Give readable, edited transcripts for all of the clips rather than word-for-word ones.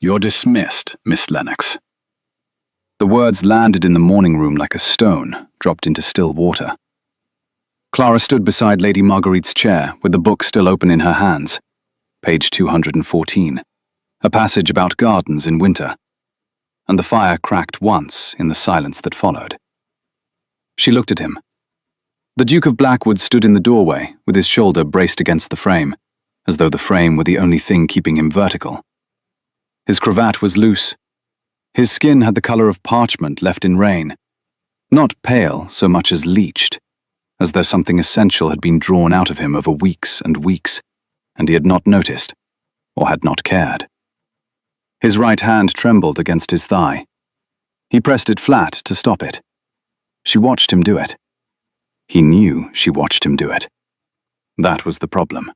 "You're dismissed, Miss Lennox." The words landed in the morning room like a stone dropped into still water. Clara stood beside Lady Marguerite's chair with the book still open in her hands. Page 214. A passage about gardens in winter. And the fire cracked once in the silence that followed. She looked at him. The Duke of Blackwood stood in the doorway with his shoulder braced against the frame, as though the frame were the only thing keeping him vertical. His cravat was loose. His skin had the color of parchment left in rain, not pale so much as bleached, as though something essential had been drawn out of him over weeks and weeks, and he had not noticed, or had not cared. His right hand trembled against his thigh. He pressed it flat to stop it. She watched him do it. He knew she watched him do it. That was the problem.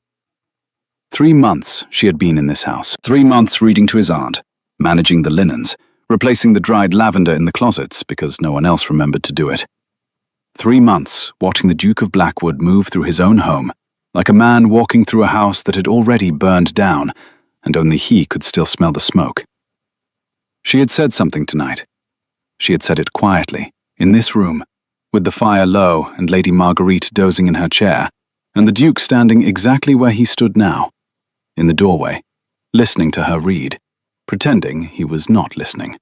3 months she had been in this house. 3 months reading to his aunt, managing the linens, replacing the dried lavender in the closets because no one else remembered to do it. 3 months watching the Duke of Blackwood move through his own home, like a man walking through a house that had already burned down, and only he could still smell the smoke. She had said something tonight. She had said it quietly, in this room, with the fire low and Lady Marguerite dozing in her chair, and the Duke standing exactly where he stood now, in the doorway, listening to her read, pretending he was not listening.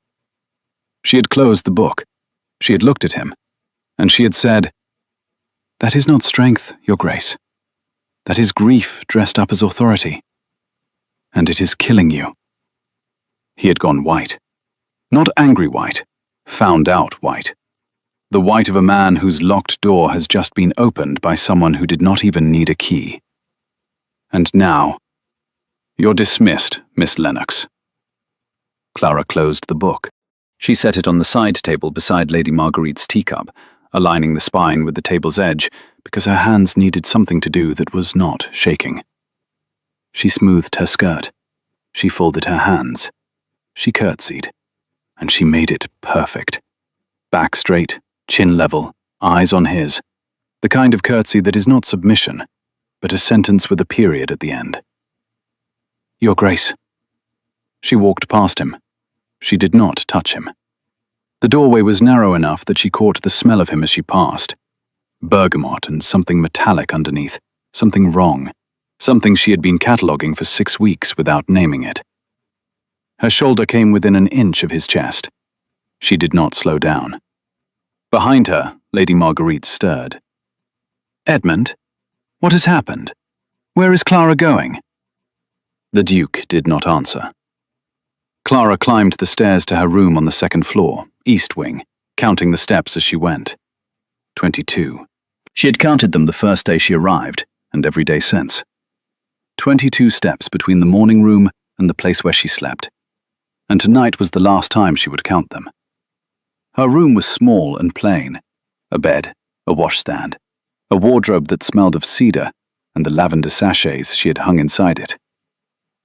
She had closed the book. She had looked at him, and she had said, "That is not strength, Your Grace. That is grief dressed up as authority. And it is killing you." He had gone white. Not angry white, found out white. The white of a man whose locked door has just been opened by someone who did not even need a key. And now, "You're dismissed, Miss Lennox." Clara closed the book. She set it on the side table beside Lady Marguerite's teacup, aligning the spine with the table's edge, because her hands needed something to do that was not shaking. She smoothed her skirt. She folded her hands. She curtsied. And she made it perfect. Back straight, chin level, eyes on his. The kind of curtsy that is not submission, but a sentence with a period at the end. "Your Grace." She walked past him. She did not touch him. The doorway was narrow enough that she caught the smell of him as she passed. Bergamot and something metallic underneath, something wrong, something she had been cataloguing for 6 weeks without naming it. Her shoulder came within an inch of his chest. She did not slow down. Behind her, Lady Marguerite stirred. "Edmund, what has happened? Where is Clara going?" The Duke did not answer. Clara climbed the stairs to her room on the 2nd floor, east wing, counting the steps as she went. 22. She had counted them the first day she arrived, and every day since. 22 steps between the morning room and the place where she slept. And tonight was the last time she would count them. Her room was small and plain. A bed, a washstand, a wardrobe that smelled of cedar, and the lavender sachets she had hung inside it.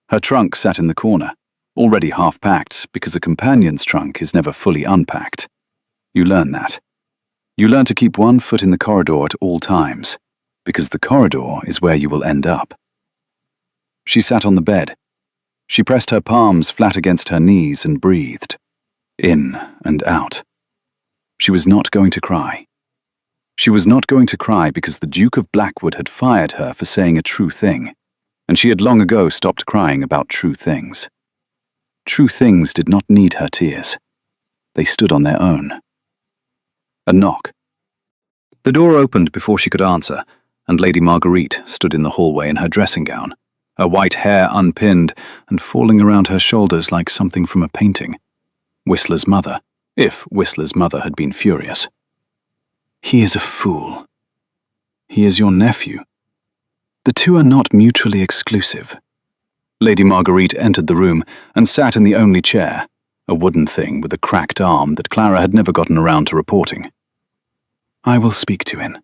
Her trunk sat in the corner, already half-packed because a companion's trunk is never fully unpacked. You learn that. You learn to keep one foot in the corridor at all times, because the corridor is where you will end up. She sat on the bed. She pressed her palms flat against her knees and breathed, in and out. She was not going to cry. She was not going to cry because the Duke of Blackwood had fired her for saying a true thing, and she had long ago stopped crying about true things. True things did not need her tears. They stood on their own. A knock. The door opened before she could answer, and Lady Marguerite stood in the hallway in her dressing gown, her white hair unpinned and falling around her shoulders like something from a painting. Whistler's mother, if Whistler's mother had been furious. "He is a fool. He is your nephew. The two are not mutually exclusive." Lady Marguerite entered the room and sat in the only chair, a wooden thing with a cracked arm that Clara had never gotten around to reporting. "I will speak to him.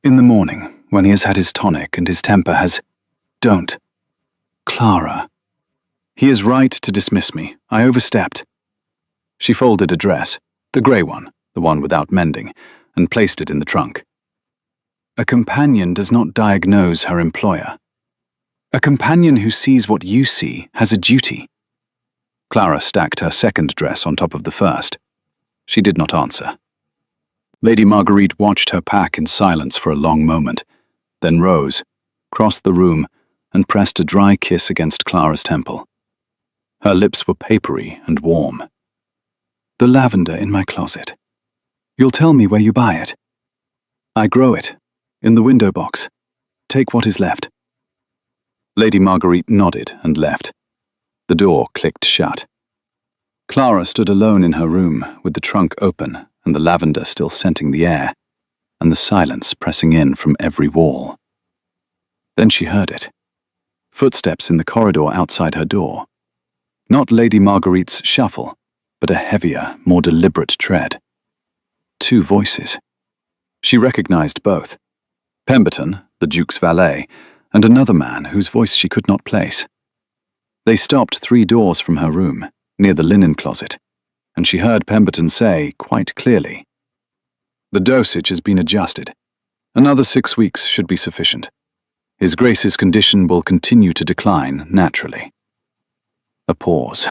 In the morning, when he has had his tonic and his temper has—" "Don't. Clara. He is right to dismiss me. I overstepped." She folded a dress, the grey one, the one without mending, and placed it in the trunk. A companion does not diagnose her employer. A companion who sees what you see has a duty. Clara stacked her second dress on top of the first. She did not answer. Lady Marguerite watched her pack in silence for a long moment, then rose, crossed the room, and pressed a dry kiss against Clara's temple. Her lips were papery and warm. "The lavender in my closet. You'll tell me where you buy it. I grow it, in the window box. Take what is left." Lady Marguerite nodded and left. The door clicked shut. Clara stood alone in her room, with the trunk open and the lavender still scenting the air, and the silence pressing in from every wall. Then she heard it. Footsteps in the corridor outside her door. Not Lady Marguerite's shuffle, but a heavier, more deliberate tread. Two voices. She recognized both. Pemberton, the Duke's valet, and another man whose voice she could not place. They stopped 3 doors from her room, near the linen closet, and she heard Pemberton say, quite clearly, "The dosage has been adjusted. Another 6 weeks should be sufficient. His Grace's condition will continue to decline naturally." A pause.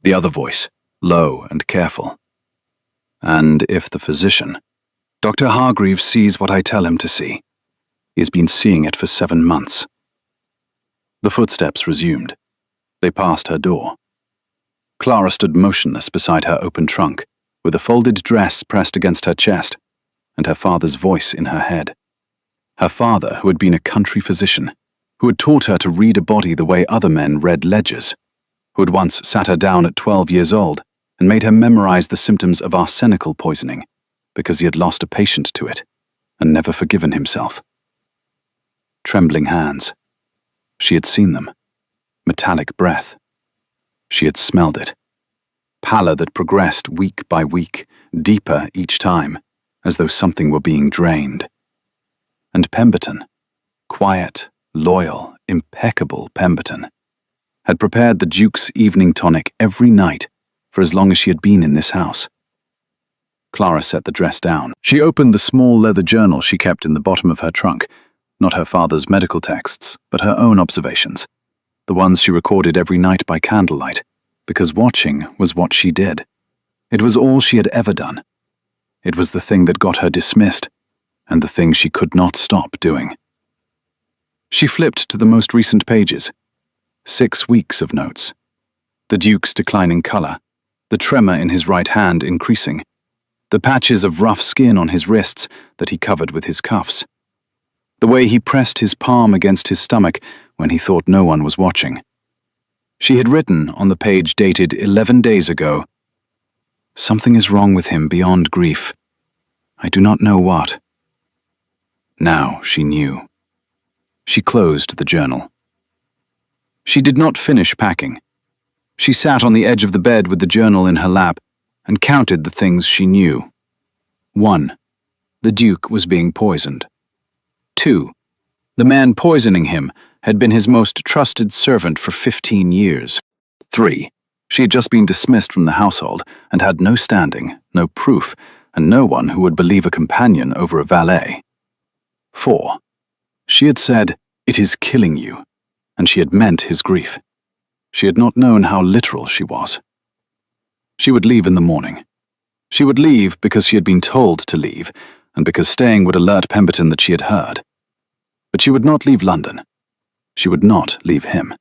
The other voice, low and careful. "And if the physician, Dr. Hargreaves, sees what I tell him to see, he has been seeing it for 7 months." The footsteps resumed. They passed her door. Clara stood motionless beside her open trunk, with a folded dress pressed against her chest, and her father's voice in her head. Her father, who had been a country physician, who had taught her to read a body the way other men read ledgers, who had once sat her down at 12 years old and made her memorize the symptoms of arsenical poisoning, because he had lost a patient to it, and never forgiven himself. Trembling hands. She had seen them. Metallic breath. She had smelled it. Pallor that progressed week by week, deeper each time, as though something were being drained. And Pemberton, quiet, loyal, impeccable Pemberton, had prepared the Duke's evening tonic every night for as long as she had been in this house. Clara set the dress down. She opened the small leather journal she kept in the bottom of her trunk, not her father's medical texts, but her own observations, the ones she recorded every night by candlelight, because watching was what she did. It was all she had ever done. It was the thing that got her dismissed, and the thing she could not stop doing. She flipped to the most recent pages. 6 weeks of notes. The Duke's declining color, the tremor in his right hand increasing, the patches of rough skin on his wrists that he covered with his cuffs, the way he pressed his palm against his stomach when he thought no one was watching. She had written on the page dated 11 days ago, "Something is wrong with him beyond grief. I do not know what." Now she knew. She closed the journal. She did not finish packing. She sat on the edge of the bed with the journal in her lap and counted the things she knew. 1. The Duke was being poisoned. 2. The man poisoning him had been his most trusted servant for 15 years. 3. She had just been dismissed from the household and had no standing, no proof, and no one who would believe a companion over a valet. 4. She had said, "It is killing you," and she had meant his grief. She had not known how literal she was. She would leave in the morning. She would leave because she had been told to leave, and because staying would alert Pemberton that she had heard. But she would not leave London. She would not leave him.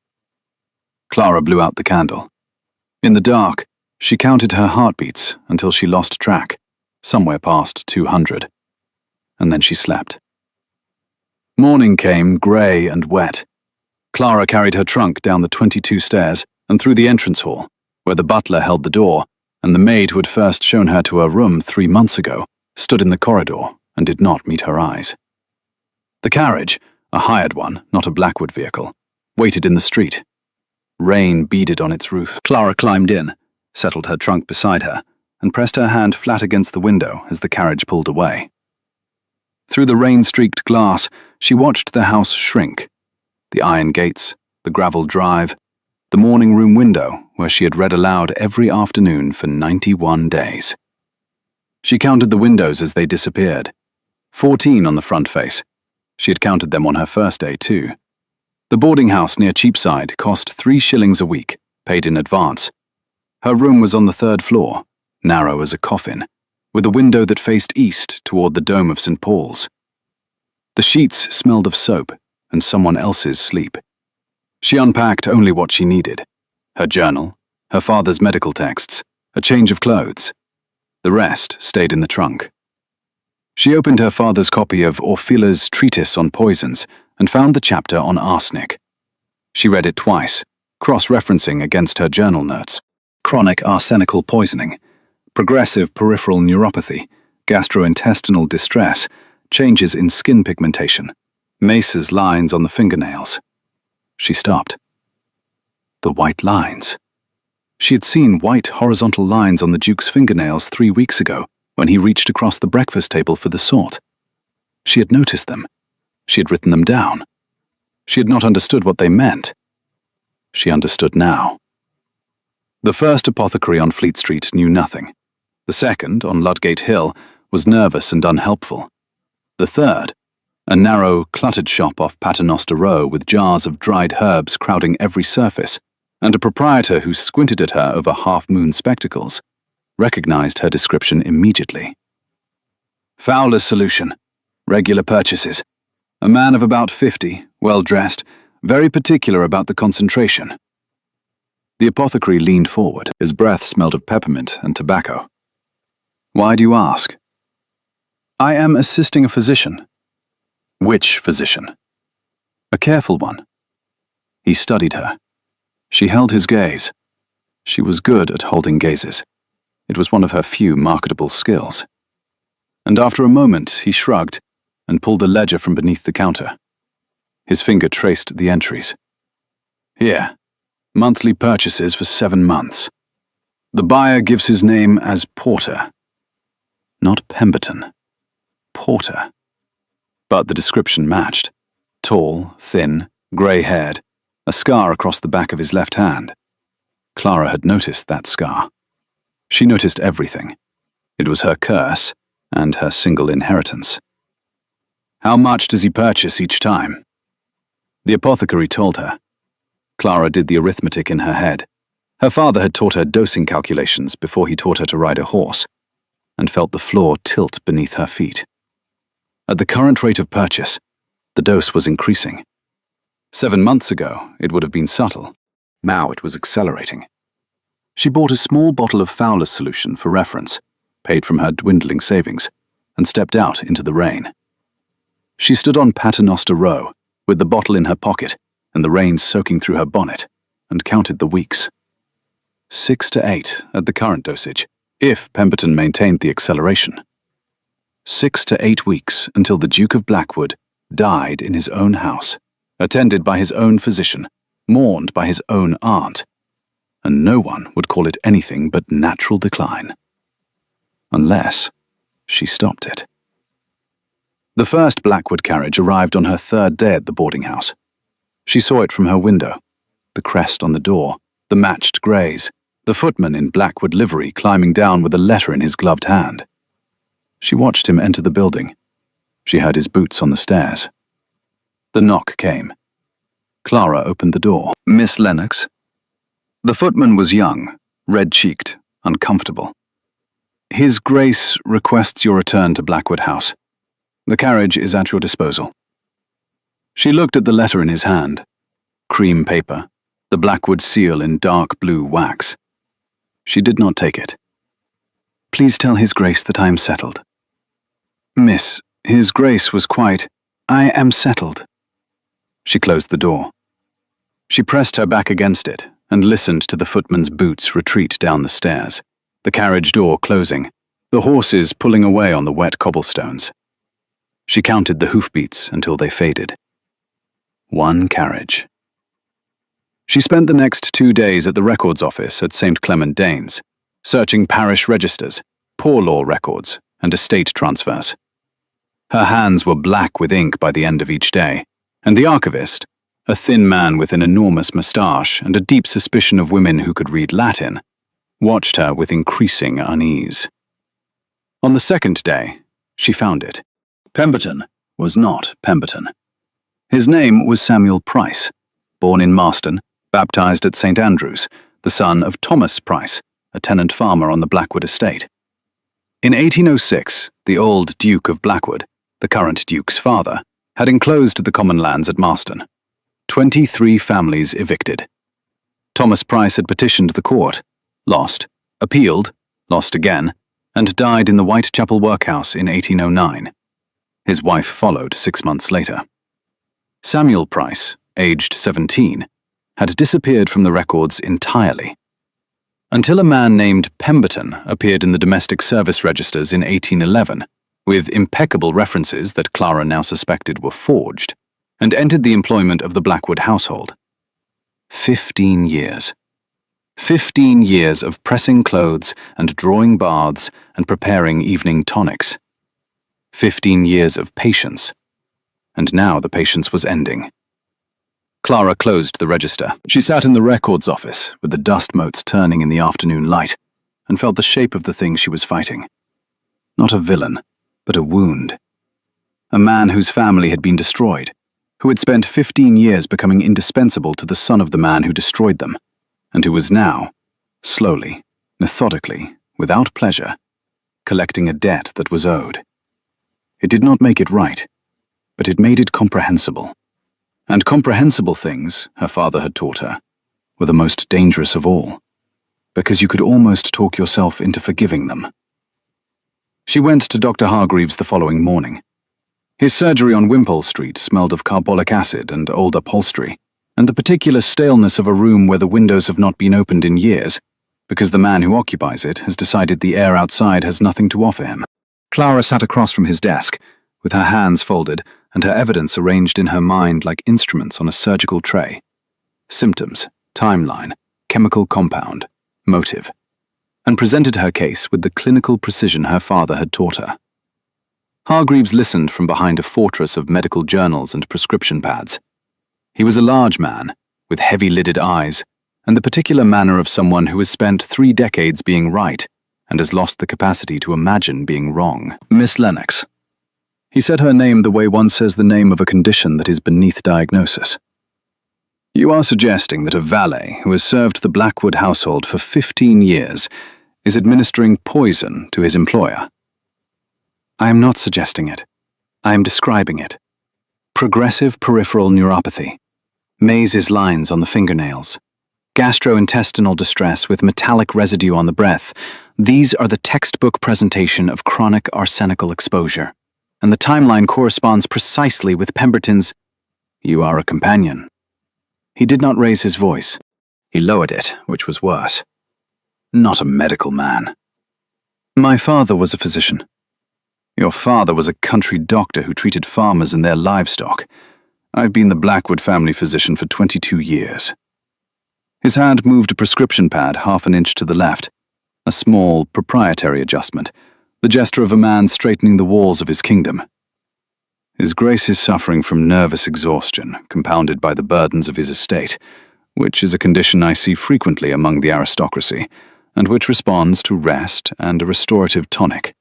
Clara blew out the candle. In the dark, she counted her heartbeats until she lost track, somewhere past 200. And then she slept. Morning came, grey and wet. Clara carried her trunk down the 22 stairs and through the entrance hall, where the butler held the door, and the maid who had first shown her to her room 3 months ago stood in the corridor and did not meet her eyes. The carriage, a hired one, not a Blackwood vehicle, waited in the street. Rain beaded on its roof. Clara climbed in, settled her trunk beside her, and pressed her hand flat against the window as the carriage pulled away. Through the rain-streaked glass, she watched the house shrink. The iron gates, the gravel drive, the morning room window where she had read aloud every afternoon for 91 days. She counted the windows as they disappeared. 14 on the front face. She had counted them on her first day too. The boarding house near Cheapside cost 3 shillings a week, paid in advance. Her room was on the 3rd floor, narrow as a coffin, with a window that faced east toward the dome of St. Paul's. The sheets smelled of soap and someone else's sleep. She unpacked only what she needed: her journal, her father's medical texts, a change of clothes. The rest stayed in the trunk. She opened her father's copy of Orfila's treatise on poisons and found the chapter on arsenic. She read it twice, cross-referencing against her journal notes. Chronic arsenical poisoning, progressive peripheral neuropathy, gastrointestinal distress, changes in skin pigmentation, Mace's lines on the fingernails. She stopped. The white lines. She had seen white horizontal lines on the Duke's fingernails 3 weeks ago when he reached across the breakfast table for the salt. She had noticed them. She had written them down. She had not understood what they meant. She understood now. The first apothecary on Fleet Street knew nothing. The second, on Ludgate Hill, was nervous and unhelpful. The third, a narrow, cluttered shop off Paternoster Row with jars of dried herbs crowding every surface, and a proprietor who squinted at her over half-moon spectacles, recognized her description immediately. Fowler's solution. Regular purchases. A man of about 50, well-dressed, very particular about the concentration. The apothecary leaned forward. His breath smelled of peppermint and tobacco. Why do you ask? I am assisting a physician. Which physician? A careful one. He studied her. She held his gaze. She was good at holding gazes. It was one of her few marketable skills. And after a moment, he shrugged and pulled a ledger from beneath the counter. His finger traced the entries. Here, monthly purchases for 7 months. The buyer gives his name as Porter. Not Pemberton. Porter. But the description matched. Tall, thin, grey-haired, a scar across the back of his left hand. Clara had noticed that scar. She noticed everything. It was her curse and her single inheritance. How much does he purchase each time? The apothecary told her. Clara did the arithmetic in her head. Her father had taught her dosing calculations before he taught her to ride a horse, and felt the floor tilt beneath her feet. At the current rate of purchase, the dose was increasing. 7 months ago, it would have been subtle. Now it was accelerating. She bought a small bottle of Fowler's solution for reference, paid from her dwindling savings, and stepped out into the rain. She stood on Paternoster Row, with the bottle in her pocket and the rain soaking through her bonnet, and counted the weeks. 6 to 8 at the current dosage, if Pemberton maintained the acceleration. 6 to 8 weeks until the Duke of Blackwood died in his own house, attended by his own physician, mourned by his own aunt, and no one would call it anything but natural decline. Unless she stopped it. The first Blackwood carriage arrived on her 3rd day at the boarding house. She saw it from her window, the crest on the door, the matched greys, the footman in Blackwood livery climbing down with a letter in his gloved hand. She watched him enter the building. She heard his boots on the stairs. The knock came. Clara opened the door. Miss Lennox? The footman was young, red-cheeked, uncomfortable. His Grace requests your return to Blackwood House. The carriage is at your disposal. She looked at the letter in his hand. Cream paper, the Blackwood seal in dark blue wax. She did not take it. Please tell His Grace that I am settled. Miss, His Grace was quite... I am settled. She closed the door. She pressed her back against it and listened to the footman's boots retreat down the stairs, the carriage door closing, the horses pulling away on the wet cobblestones. She counted the hoofbeats until they faded. 1 carriage. She spent the next 2 days at the records office at St. Clement Danes, searching parish registers, poor law records, and estate transfers. Her hands were black with ink by the end of each day, and the archivist, a thin man with an enormous moustache and a deep suspicion of women who could read Latin, watched her with increasing unease. On the 2nd day, she found it. Pemberton was not Pemberton. His name was Samuel Price, born in Marston, baptized at St. Andrews, the son of Thomas Price, a tenant farmer on the Blackwood estate. In 1806, the old Duke of Blackwood, the current Duke's father, had enclosed the common lands at Marston. 23 families evicted. Thomas Price had petitioned the court, lost, appealed, lost again, and died in the Whitechapel workhouse in 1809. His wife followed 6 months later. Samuel Price, aged 17, had disappeared from the records entirely, until a man named Pemberton appeared in the domestic service registers in 1811, with impeccable references that Clara now suspected were forged, and entered the employment of the Blackwood household. 15 years. 15 years of pressing clothes and drawing baths and preparing evening tonics. 15 years of patience. And now the patience was ending. Clara closed the register. She sat in the records office, with the dust motes turning in the afternoon light, and felt the shape of the thing she was fighting. Not a villain, but a wound. A man whose family had been destroyed, who had spent 15 years becoming indispensable to the son of the man who destroyed them, and who was now, slowly, methodically, without pleasure, collecting a debt that was owed. It did not make it right, but it made it comprehensible. And comprehensible things, her father had taught her, were the most dangerous of all, because you could almost talk yourself into forgiving them. She went to Dr. Hargreaves the following morning. His surgery on Wimpole Street smelled of carbolic acid and old upholstery, and the particular staleness of a room where the windows have not been opened in years, because the man who occupies it has decided the air outside has nothing to offer him. Clara sat across from his desk, with her hands folded and her evidence arranged in her mind like instruments on a surgical tray. Symptoms, timeline, chemical compound, motive, and presented her case with the clinical precision her father had taught her. Hargreaves listened from behind a fortress of medical journals and prescription pads. He was a large man, with heavy-lidded eyes, and the particular manner of someone who has spent 3 decades being right and has lost the capacity to imagine being wrong. Miss Lennox. He said her name the way one says the name of a condition that is beneath diagnosis. You are suggesting that a valet who has served the Blackwood household for 15 years is administering poison to his employer. I am not suggesting it. I am describing it. Progressive peripheral neuropathy. Maze's lines on the fingernails. Gastrointestinal distress with metallic residue on the breath. These are the textbook presentation of chronic arsenical exposure. And the timeline corresponds precisely with Pemberton's, "You are a companion." He did not raise his voice. He lowered it, which was worse. Not a medical man. My father was a physician. Your father was a country doctor who treated farmers and their livestock. I've been the Blackwood family physician for 22 years. His hand moved a prescription pad half an inch to the left, a small, proprietary adjustment, the gesture of a man straightening the walls of his kingdom. His Grace is suffering from nervous exhaustion, compounded by the burdens of his estate, which is a condition I see frequently among the aristocracy, and which responds to rest and a restorative tonic.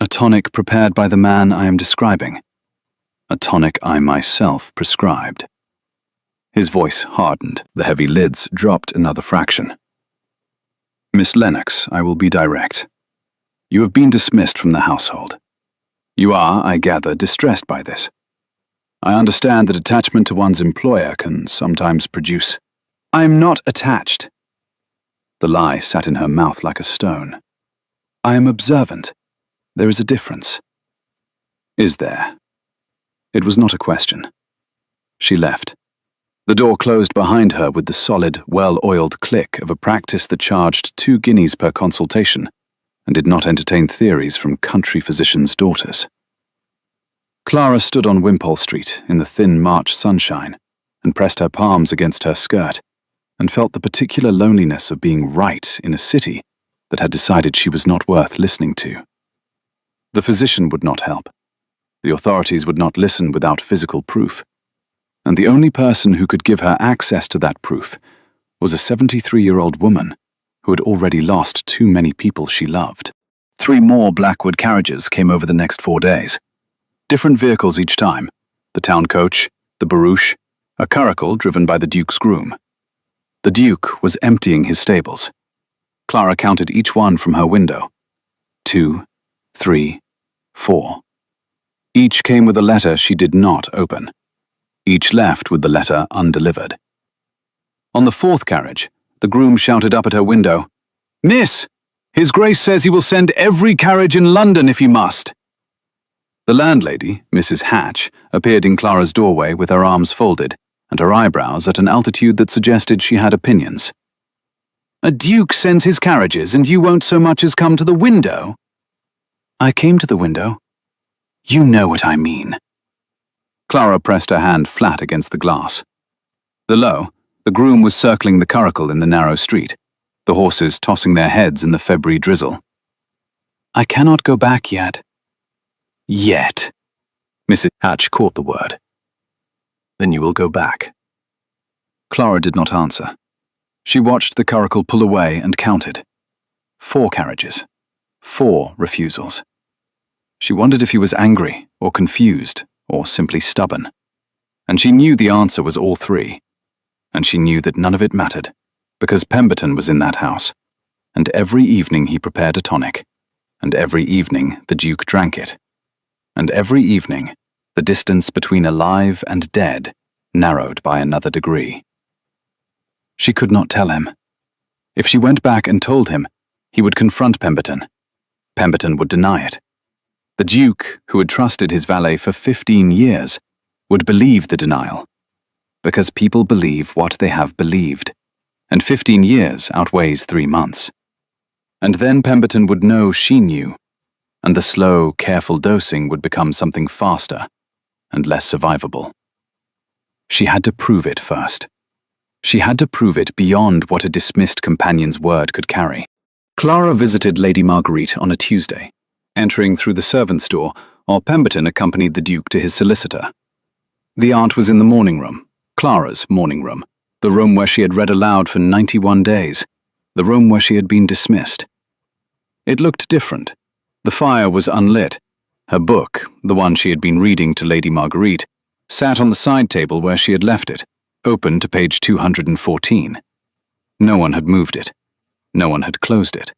A tonic prepared by the man I am describing. A tonic I myself prescribed. His voice hardened. The heavy lids dropped another fraction. Miss Lennox, I will be direct. You have been dismissed from the household. You are, I gather, distressed by this. I understand that attachment to one's employer can sometimes produce. I am not attached. The lie sat in her mouth like a stone. I am observant. There is a difference. Is there? It was not a question. She left. The door closed behind her with the solid, well-oiled click of a practice that charged 2 guineas per consultation and did not entertain theories from country physicians' daughters. Clara stood on Wimpole Street in the thin March sunshine and pressed her palms against her skirt and felt the particular loneliness of being right in a city that had decided she was not worth listening to. The physician would not help. The authorities would not listen without physical proof. And the only person who could give her access to that proof was a 73-year-old woman who had already lost too many people she loved. 3 more Blackwood carriages came over the next 4 days. Different vehicles each time, the town coach, the barouche, a curricle driven by the Duke's groom. The Duke was emptying his stables. Clara counted each one from her window. 2, 3, 4. Each came with a letter she did not open. Each left with the letter undelivered. On the fourth carriage, the groom shouted up at her window, "Miss, His Grace says he will send every carriage in London if he must." The landlady, Mrs. Hatch, appeared in Clara's doorway with her arms folded and her eyebrows at an altitude that suggested she had opinions. "A duke sends his carriages and you won't so much as come to the window?" "I came to the window." "You know what I mean." Clara pressed her hand flat against the glass. Below, the groom was circling the curricle in the narrow street, the horses tossing their heads in the February drizzle. "I cannot go back yet." "Yet." Mrs. Hatch caught the word. "Then you will go back." Clara did not answer. She watched the curricle pull away and counted. 4 carriages. 4 refusals. She wondered if he was angry, or confused, or simply stubborn. And she knew the answer was all 3. And she knew that none of it mattered, because Pemberton was in that house, and every evening he prepared a tonic, and every evening the Duke drank it, and every evening the distance between alive and dead narrowed by another degree. She could not tell him. If she went back and told him, he would confront Pemberton. Pemberton would deny it. The Duke, who had trusted his valet for 15 years, would believe the denial. Because people believe what they have believed, and 15 years outweighs 3 months. And then Pemberton would know she knew, and the slow, careful dosing would become something faster and less survivable. She had to prove it first. She had to prove it beyond what a dismissed companion's word could carry. Clara visited Lady Marguerite on a Tuesday, entering through the servants' door, while Pemberton accompanied the Duke to his solicitor. The aunt was in the morning room, Clara's morning room, the room where she had read aloud for 91 days, the room where she had been dismissed. It looked different. The fire was unlit. Her book, the one she had been reading to Lady Marguerite, sat on the side table where she had left it, open to page 214. No one had moved it. No one had closed it.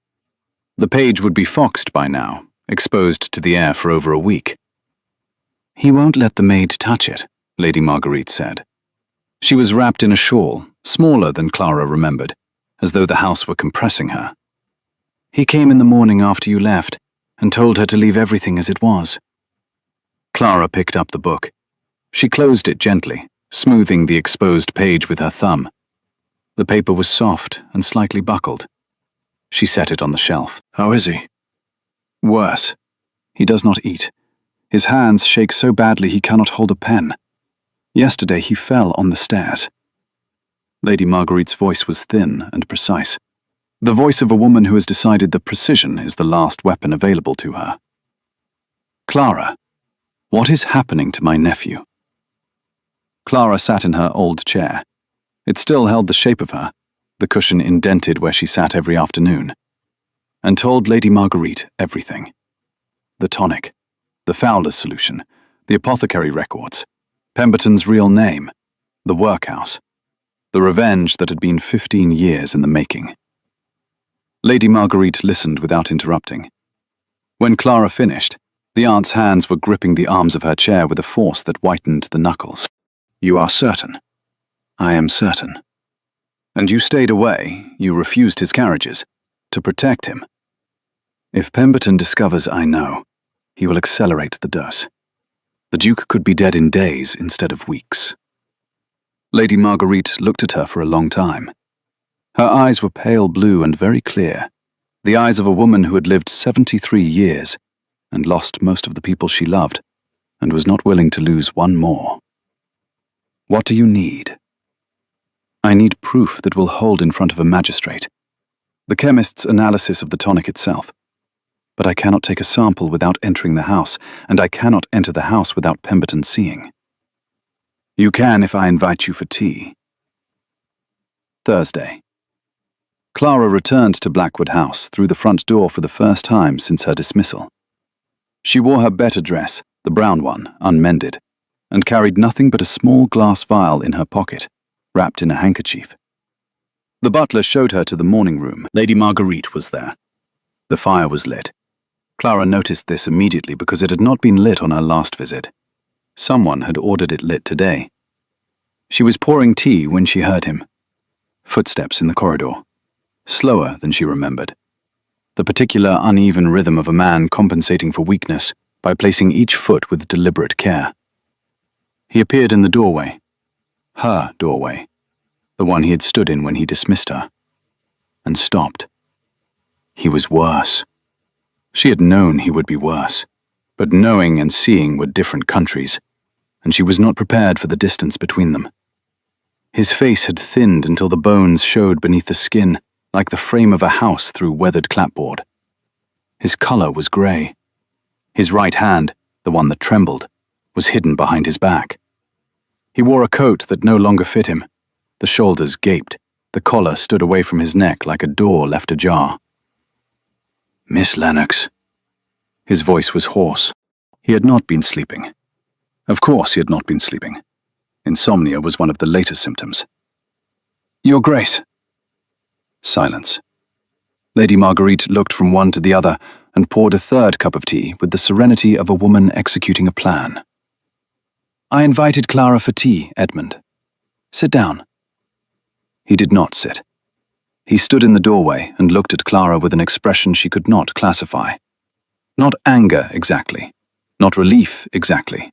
The page would be foxed by now, exposed to the air for over a week. "He won't let the maid touch it," Lady Marguerite said. She was wrapped in a shawl, smaller than Clara remembered, as though the house were compressing her. "He came in the morning after you left, and told her to leave everything as it was." Clara picked up the book. She closed it gently, smoothing the exposed page with her thumb. The paper was soft and slightly buckled. She set it on the shelf. "How is he?" "Worse. He does not eat. His hands shake so badly he cannot hold a pen. Yesterday he fell on the stairs." Lady Marguerite's voice was thin and precise. The voice of a woman who has decided that precision is the last weapon available to her. "Clara, what is happening to my nephew?" Clara sat in her old chair. It still held the shape of her, the cushion indented where she sat every afternoon, and told Lady Marguerite everything. The tonic, the Fowler's solution, the apothecary records, Pemberton's real name, the workhouse, the revenge that had been 15 years in the making. Lady Marguerite listened without interrupting. When Clara finished, the aunt's hands were gripping the arms of her chair with a force that whitened the knuckles. "You are certain?" "I am certain." "And you stayed away, you refused his carriages, to protect him." "If Pemberton discovers I know, he will accelerate the dose. The Duke could be dead in days instead of weeks." Lady Marguerite looked at her for a long time. Her eyes were pale blue and very clear, the eyes of a woman who had lived 73 years and lost most of the people she loved, and was not willing to lose one more. "What do you need?" "I need proof that will hold in front of a magistrate. The chemist's analysis of the tonic itself. But I cannot take a sample without entering the house, and I cannot enter the house without Pemberton seeing." "You can if I invite you for tea." Thursday. Clara returned to Blackwood House through the front door for the first time since her dismissal. She wore her better dress, the brown one, unmended, and carried nothing but a small glass vial in her pocket, wrapped in a handkerchief. The butler showed her to the morning room. Lady Marguerite was there. The fire was lit. Clara noticed this immediately because it had not been lit on her last visit. Someone had ordered it lit today. She was pouring tea when she heard him. Footsteps in the corridor. Slower than she remembered. The particular uneven rhythm of a man compensating for weakness by placing each foot with deliberate care. He appeared in the doorway. Her doorway. The one he had stood in when he dismissed her. And stopped. He was worse. She had known he would be worse, but knowing and seeing were different countries, and she was not prepared for the distance between them. His face had thinned until the bones showed beneath the skin, like the frame of a house through weathered clapboard. His color was grey. His right hand, the one that trembled, was hidden behind his back. He wore a coat that no longer fit him. The shoulders gaped. The collar stood away from his neck like a door left ajar. "Miss Lennox." His voice was hoarse. He had not been sleeping. Of course he had not been sleeping. Insomnia was one of the later symptoms. "Your Grace." Silence. Lady Marguerite looked from one to the other and poured a third cup of tea with the serenity of a woman executing a plan. "I invited Clara for tea, Edmund. Sit down." He did not sit. He stood in the doorway and looked at Clara with an expression she could not classify. Not anger exactly, not relief exactly.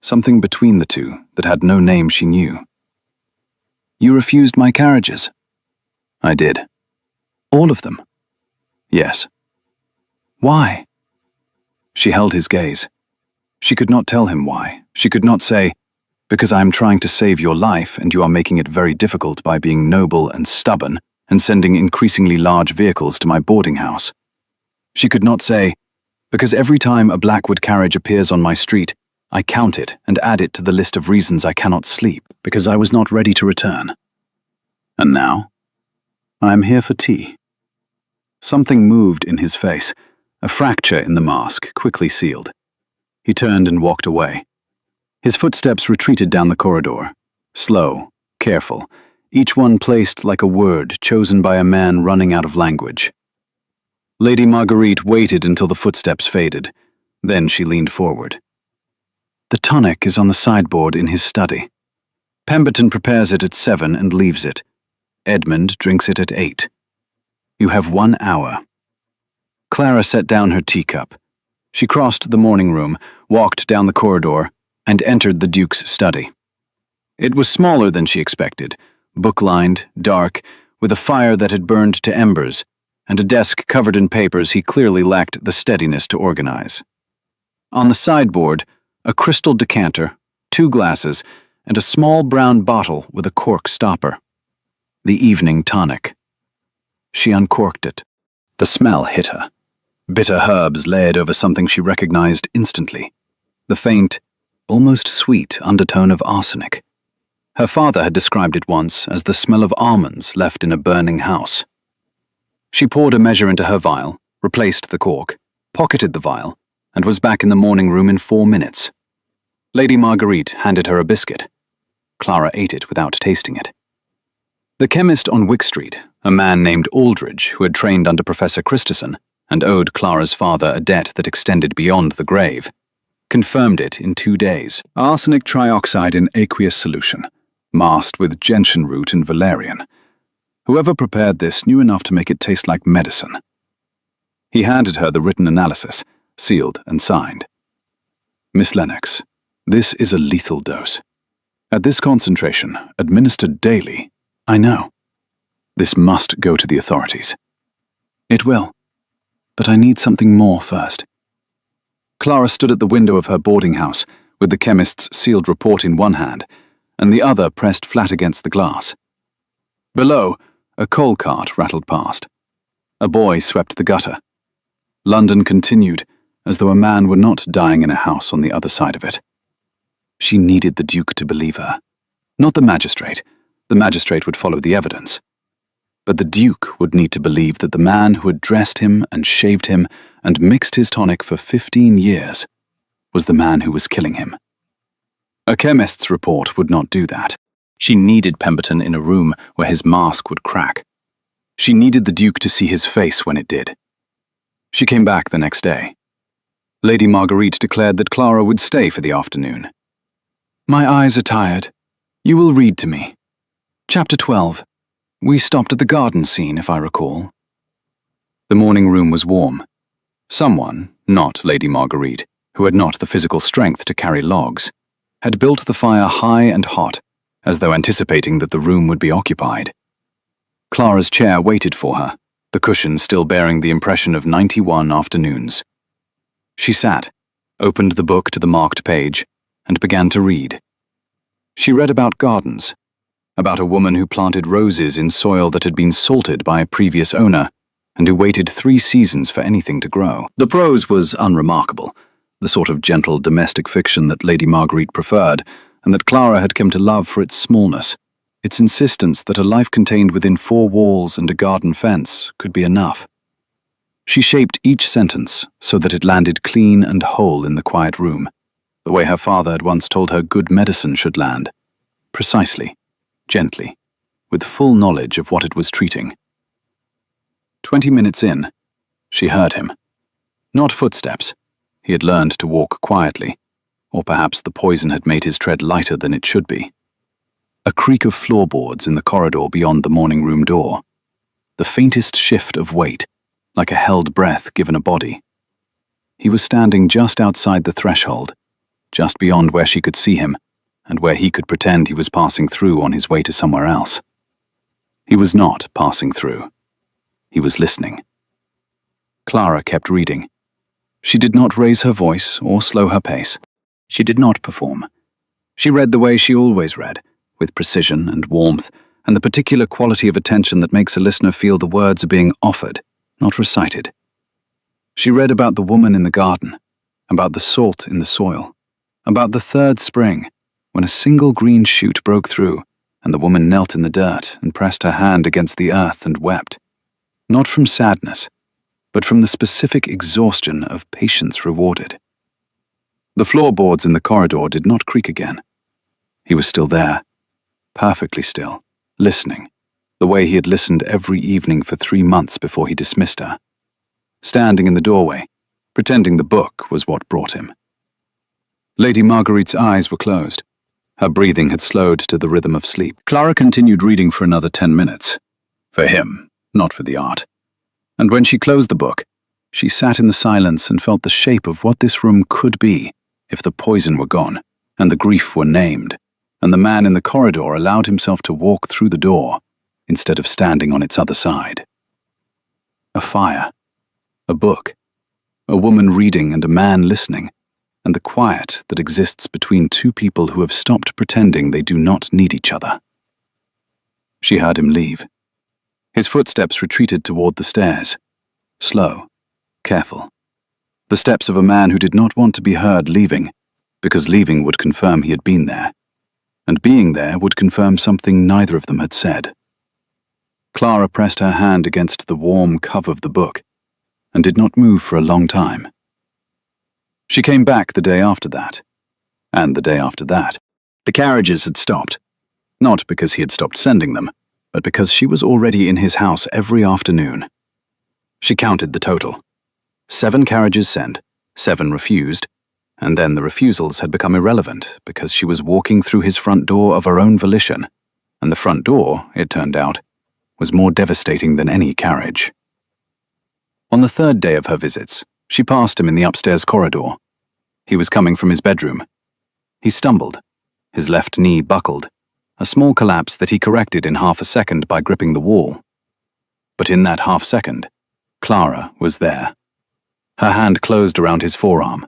Something between the two that had no name she knew. "You refused my carriages." "I did." "All of them?" "Yes." "Why?" She held his gaze. She could not tell him why. She could not say, "Because I am trying to save your life and you are making it very difficult by being noble and stubborn and sending increasingly large vehicles to my boarding house." She could not say, "Because every time a Blackwood carriage appears on my street, I count it and add it to the list of reasons I cannot sleep, because I was not ready to return. And now, I am here for tea." Something moved in his face, a fracture in the mask quickly sealed. He turned and walked away. His footsteps retreated down the corridor, slow, careful, each one placed like a word chosen by a man running out of language. Lady Marguerite waited until the footsteps faded. Then she leaned forward. "The tonic is on the sideboard in his study. Pemberton prepares it at 7 and leaves it. Edmund drinks it at 8. You have 1 hour." Clara set down her teacup. She crossed the morning room, walked down the corridor, and entered the Duke's study. It was smaller than she expected, book-lined, dark, with a fire that had burned to embers, and a desk covered in papers he clearly lacked the steadiness to organize. On the sideboard, a crystal decanter, 2 glasses, and a small brown bottle with a cork stopper. The evening tonic. She uncorked it. The smell hit her. Bitter herbs layered over something she recognized instantly. The faint, almost sweet undertone of arsenic. Her father had described it once as the smell of almonds left in a burning house. She poured a measure into her vial, replaced the cork, pocketed the vial, and was back in the morning room in 4 minutes. Lady Marguerite handed her a biscuit. Clara ate it without tasting it. The chemist on Wick Street, a man named Aldridge who had trained under Professor Christison and owed Clara's father a debt that extended beyond the grave, confirmed it in 2 days. Arsenic trioxide in aqueous solution, masked with gentian root and valerian. Whoever prepared this knew enough to make it taste like medicine. He handed her the written analysis, sealed and signed. "Miss Lennox, this is a lethal dose. At this concentration, administered daily, I know. This must go to the authorities." "It will. But I need something more first." Clara stood at the window of her boarding house, with the chemist's sealed report in one hand, and the other pressed flat against the glass. Below, a coal cart rattled past. A boy swept the gutter. London continued, as though a man were not dying in a house on the other side of it. She needed the Duke to believe her. Not the magistrate. The magistrate would follow the evidence. But the Duke would need to believe that the man who had dressed him and shaved him and mixed his tonic for 15 years was the man who was killing him. A chemist's report would not do that. She needed Pemberton in a room where his mask would crack. She needed the Duke to see his face when it did. She came back the next day. Lady Marguerite declared that Clara would stay for the afternoon. "My eyes are tired. You will read to me. Chapter 12. We stopped at the garden scene, if I recall." The morning room was warm. Someone, not Lady Marguerite, who had not the physical strength to carry logs, had built the fire high and hot, as though anticipating that the room would be occupied. Clara's chair waited for her, the cushion still bearing the impression of 91 afternoons. She sat, opened the book to the marked page, and began to read. She read about gardens, about a woman who planted roses in soil that had been salted by a previous owner, and who waited 3 seasons for anything to grow. The prose was unremarkable, the sort of gentle domestic fiction that Lady Marguerite preferred, and that Clara had come to love for its smallness, its insistence that a life contained within 4 walls and a garden fence could be enough. She shaped each sentence so that it landed clean and whole in the quiet room, the way her father had once told her good medicine should land, precisely, gently, with full knowledge of what it was treating. 20 minutes in, she heard him. Not footsteps. He had learned to walk quietly, or perhaps the poison had made his tread lighter than it should be. A creak of floorboards in the corridor beyond the morning room door. The faintest shift of weight, like a held breath given a body. He was standing just outside the threshold, just beyond where she could see him, and where he could pretend he was passing through on his way to somewhere else. He was not passing through. He was listening. Clara kept reading. She did not raise her voice or slow her pace. She did not perform. She read the way she always read, with precision and warmth, and the particular quality of attention that makes a listener feel the words are being offered, not recited. She read about the woman in the garden, about the salt in the soil, about the 3rd spring, when a single green shoot broke through, and the woman knelt in the dirt and pressed her hand against the earth and wept, not from sadness, but from the specific exhaustion of patience rewarded. The floorboards in the corridor did not creak again. He was still there, perfectly still, listening, the way he had listened every evening for 3 months before he dismissed her. Standing in the doorway, pretending the book was what brought him. Lady Marguerite's eyes were closed. Her breathing had slowed to the rhythm of sleep. Clara continued reading for another 10 minutes. For him, not for the art. And when she closed the book, she sat in the silence and felt the shape of what this room could be if the poison were gone, and the grief were named, and the man in the corridor allowed himself to walk through the door, instead of standing on its other side. A fire, a book, a woman reading and a man listening, and the quiet that exists between 2 people who have stopped pretending they do not need each other. She heard him leave. His footsteps retreated toward the stairs, slow, careful. The steps of a man who did not want to be heard leaving, because leaving would confirm he had been there, and being there would confirm something neither of them had said. Clara pressed her hand against the warm cover of the book, and did not move for a long time. She came back the day after that, and the day after that. The carriages had stopped, not because he had stopped sending them, but because she was already in his house every afternoon. She counted the total. 7 carriages sent, 7 refused, and then the refusals had become irrelevant because she was walking through his front door of her own volition, and the front door, it turned out, was more devastating than any carriage. On the 3rd day of her visits, she passed him in the upstairs corridor. He was coming from his bedroom. He stumbled. His left knee buckled, a small collapse that he corrected in half a second by gripping the wall. But in that half second, Clara was there. Her hand closed around his forearm.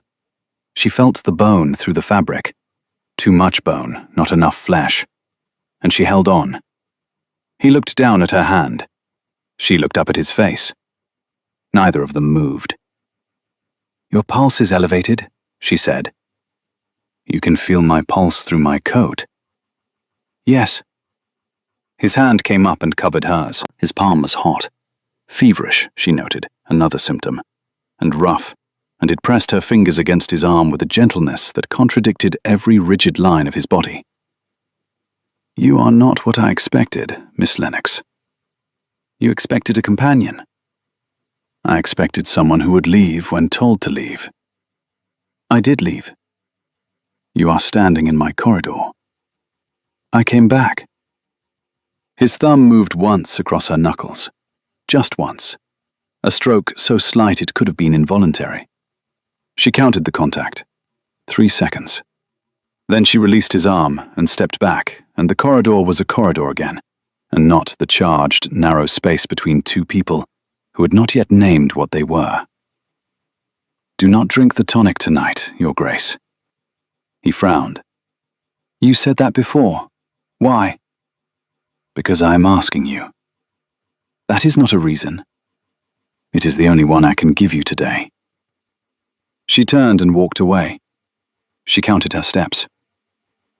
She felt the bone through the fabric. Too much bone, not enough flesh. And she held on. He looked down at her hand. She looked up at his face. Neither of them moved. "Your pulse is elevated," she said. "You can feel my pulse through my coat." "Yes." His hand came up and covered hers. His palm was hot. Feverish, she noted, another symptom. And rough, and it pressed her fingers against his arm with a gentleness that contradicted every rigid line of his body. You are not what I expected, Miss Lennox. You expected a companion. I expected someone who would leave when told to leave. I did leave. You are standing in my corridor. I came back. His thumb moved once across her knuckles. Just once. A stroke so slight it could have been involuntary. She counted the contact. 3 seconds. Then she released his arm and stepped back, and the corridor was a corridor again, and not the charged, narrow space between two people who had not yet named what they were. Do not drink the tonic tonight, Your Grace. He frowned. You said that before. Why? Because I am asking you. That is not a reason. It is the only one I can give you today. She turned and walked away. She counted her steps.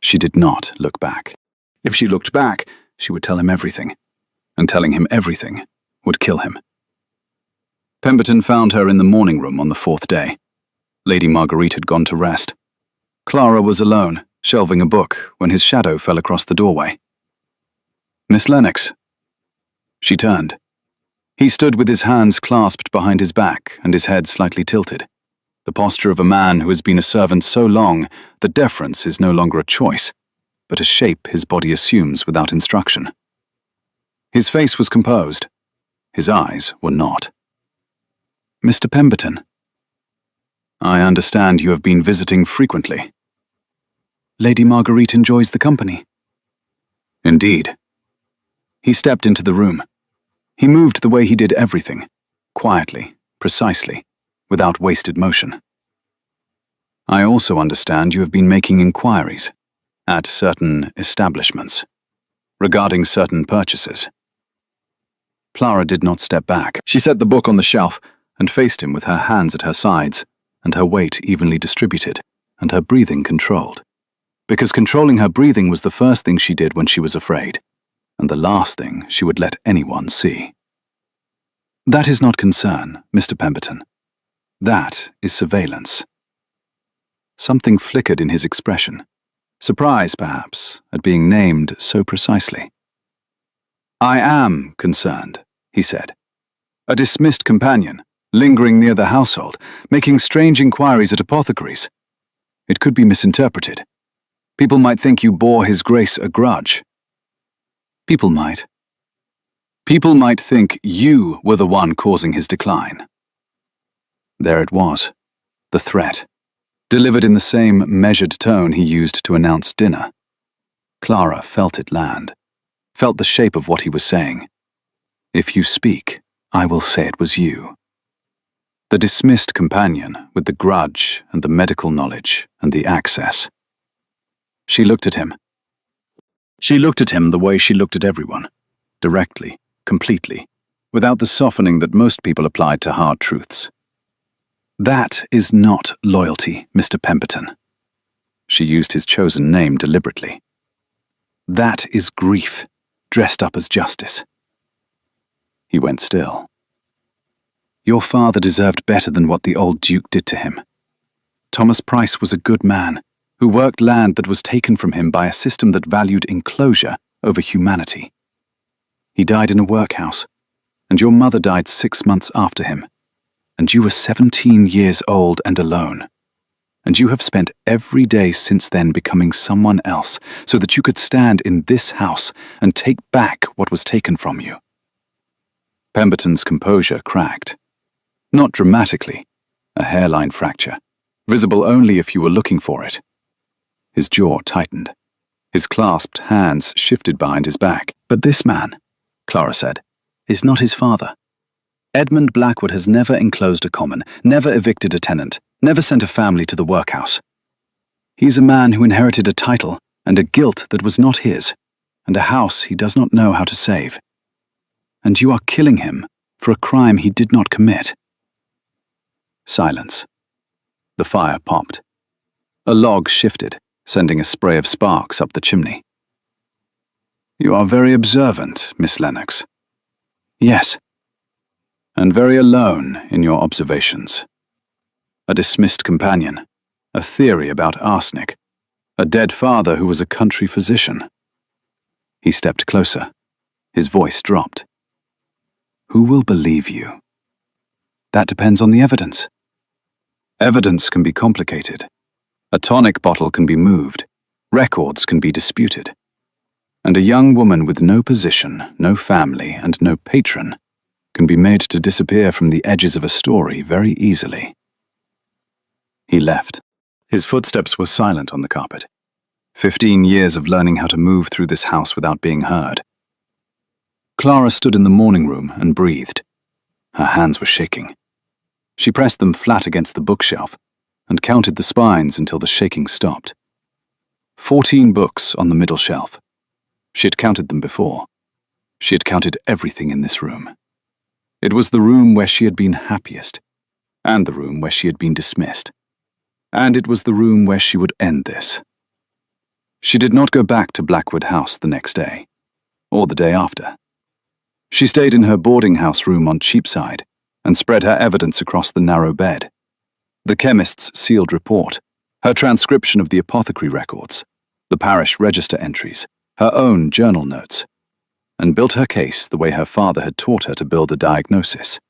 She did not look back. If she looked back, she would tell him everything, and telling him everything would kill him. Pemberton found her in the morning room on the 4th day. Lady Marguerite had gone to rest. Clara was alone, shelving a book, when his shadow fell across the doorway. Miss Lennox. She turned. He stood with his hands clasped behind his back and his head slightly tilted. The posture of a man who has been a servant so long that deference is no longer a choice, but a shape his body assumes without instruction. His face was composed. His eyes were not. Mr. Pemberton. I understand you have been visiting frequently. Lady Marguerite enjoys the company. Indeed. He stepped into the room. He moved the way he did everything, quietly, precisely, without wasted motion. I also understand you have been making inquiries at certain establishments regarding certain purchases. Clara did not step back. She set the book on the shelf and faced him with her hands at her sides and her weight evenly distributed and her breathing controlled. Because controlling her breathing was the first thing she did when she was afraid, and the last thing she would let anyone see. That is not concern, Mr. Pemberton. That is surveillance. Something flickered in his expression. Surprise, perhaps, at being named so precisely. I am concerned, he said. A dismissed companion, lingering near the household, making strange inquiries at apothecaries. It could be misinterpreted. People might think you bore His Grace a grudge. People might. People might think you were the one causing his decline. There it was, the threat, delivered in the same measured tone he used to announce dinner. Clara felt it land, felt the shape of what he was saying. If you speak, I will say it was you. The dismissed companion with the grudge and the medical knowledge and the access. She looked at him. She looked at him the way she looked at everyone, directly, completely, without the softening that most people applied to hard truths. That is not loyalty, Mr. Pemberton. She used his chosen name deliberately. That is grief, dressed up as justice. He went still. Your father deserved better than what the old Duke did to him. Thomas Price was a good man, who worked land that was taken from him by a system that valued enclosure over humanity. He died in a workhouse, and your mother died 6 months after him, and you were 17 years old and alone, and you have spent every day since then becoming someone else so that you could stand in this house and take back what was taken from you. Pemberton's composure cracked. Not dramatically, a hairline fracture, visible only if you were looking for it. His jaw tightened. His clasped hands shifted behind his back. But this man, Clara said, is not his father. Edmund Blackwood has never enclosed a common, never evicted a tenant, never sent a family to the workhouse. He's a man who inherited a title and a guilt that was not his, and a house he does not know how to save. And you are killing him for a crime he did not commit. Silence. The fire popped. A log shifted, sending a spray of sparks up the chimney. You are very observant, Miss Lennox. Yes. And very alone in your observations. A dismissed companion, a theory about arsenic, a dead father who was a country physician. He stepped closer. His voice dropped. Who will believe you? That depends on the evidence. Evidence can be complicated. A tonic bottle can be moved. Records can be disputed. And a young woman with no position, no family, and no patron can be made to disappear from the edges of a story very easily. He left. His footsteps were silent on the carpet. 15 years of learning how to move through this house without being heard. Clara stood in the morning room and breathed. Her hands were shaking. She pressed them flat against the bookshelf and counted the spines until the shaking stopped. 14 books on the middle shelf. She had counted them before. She had counted everything in this room. It was the room where she had been happiest, and the room where she had been dismissed. And it was the room where she would end this. She did not go back to Blackwood House the next day, or the day after. She stayed in her boarding house room on Cheapside and spread her evidence across the narrow bed. The chemist's sealed report, her transcription of the apothecary records, the parish register entries, her own journal notes, and built her case the way her father had taught her to build a diagnosis.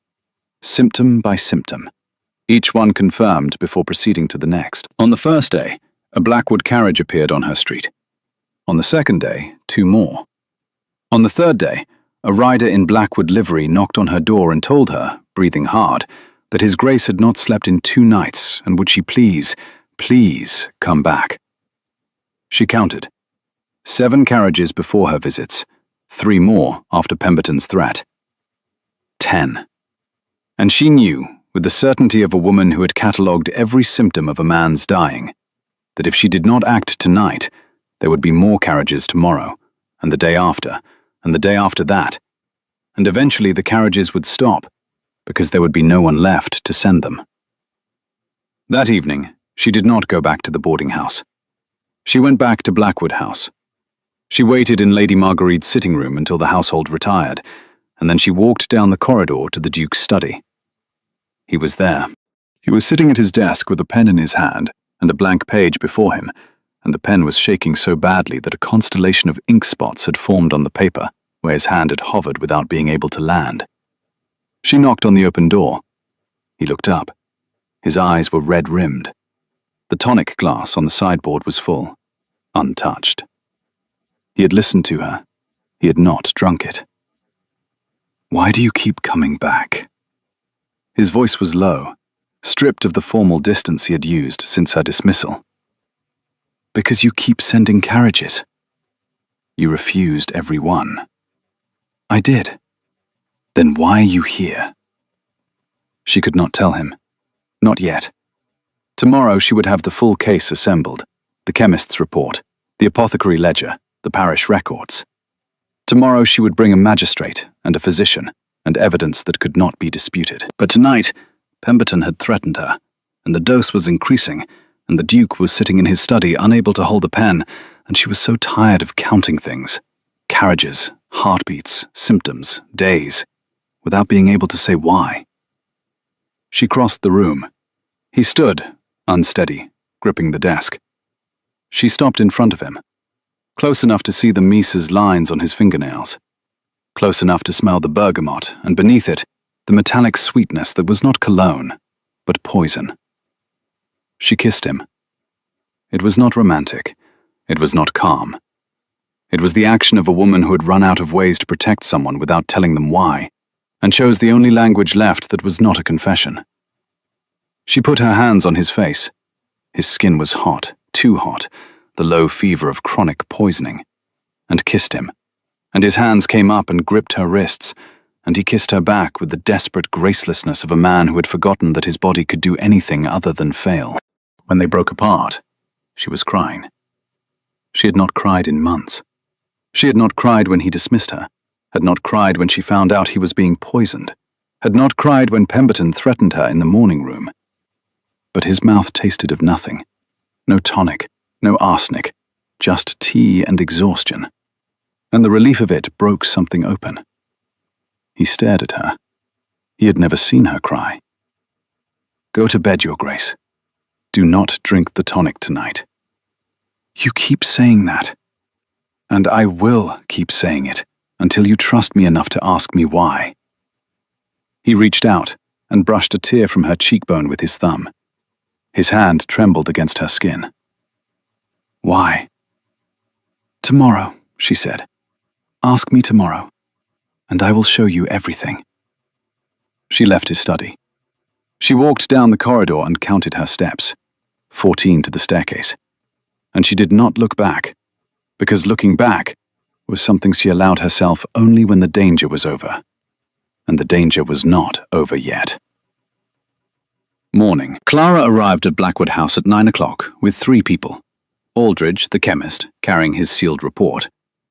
Symptom by symptom, each one confirmed before proceeding to the next. On the first day, a Blackwood carriage appeared on her street. On the second day, 2 more. On the third day, a rider in Blackwood livery knocked on her door and told her, breathing hard, that His Grace had not slept in 2 nights and would she please come back. She counted. 7 carriages before her visits, 3 more after Pemberton's threat. 10. And she knew, with the certainty of a woman who had catalogued every symptom of a man's dying, that if she did not act tonight, there would be more carriages tomorrow, and the day after, and the day after that, and eventually the carriages would stop, because there would be no one left to send them. That evening, she did not go back to the boarding house. She went back to Blackwood House. She waited in Lady Marguerite's sitting room until the household retired, and then she walked down the corridor to the Duke's study. He was there. He was sitting at his desk with a pen in his hand and a blank page before him, and the pen was shaking so badly that a constellation of ink spots had formed on the paper where his hand had hovered without being able to land. She knocked on the open door. He looked up. His eyes were red-rimmed. The tonic glass on the sideboard was full, untouched. He had listened to her. He had not drunk it. Why do you keep coming back? His voice was low, stripped of the formal distance he had used since her dismissal. Because you keep sending carriages. You refused every one. I did. Then why are you here? She could not tell him. Not yet. Tomorrow she would have the full case assembled, the chemist's report, the apothecary ledger, the parish records. Tomorrow she would bring a magistrate and a physician and evidence that could not be disputed. But tonight, Pemberton had threatened her, and the dose was increasing, and the Duke was sitting in his study unable to hold a pen, and she was so tired of counting things, carriages, heartbeats, symptoms, days, without being able to say why. She crossed the room. He stood, unsteady, gripping the desk. She stopped in front of him, close enough to see the Mises lines on his fingernails, close enough to smell the bergamot, and beneath it, the metallic sweetness that was not cologne, but poison. She kissed him. It was not romantic. It was not calm. It was the action of a woman who had run out of ways to protect someone without telling them why, and chose the only language left that was not a confession. She put her hands on his face. His skin was hot, too hot, the low fever of chronic poisoning, and kissed him, and his hands came up and gripped her wrists, and he kissed her back with the desperate gracelessness of a man who had forgotten that his body could do anything other than fail. When they broke apart, she was crying. She had not cried in months. She had not cried when he dismissed her, had not cried when she found out he was being poisoned, had not cried when Pemberton threatened her in the morning room. But his mouth tasted of nothing. No tonic, no arsenic, just tea and exhaustion. And the relief of it broke something open. He stared at her. He had never seen her cry. Go to bed, Your Grace. Do not drink the tonic tonight. You keep saying that. And I will keep saying it until you trust me enough to ask me why." He reached out and brushed a tear from her cheekbone with his thumb. His hand trembled against her skin. "Why?" "Tomorrow," she said. "Ask me tomorrow, and I will show you everything." She left his study. She walked down the corridor and counted her steps, 14 to the staircase. And she did not look back, because looking back was something she allowed herself only when the danger was over. And the danger was not over yet. Morning. Clara arrived at Blackwood House at 9 o'clock with 3 people. Aldridge, the chemist, carrying his sealed report.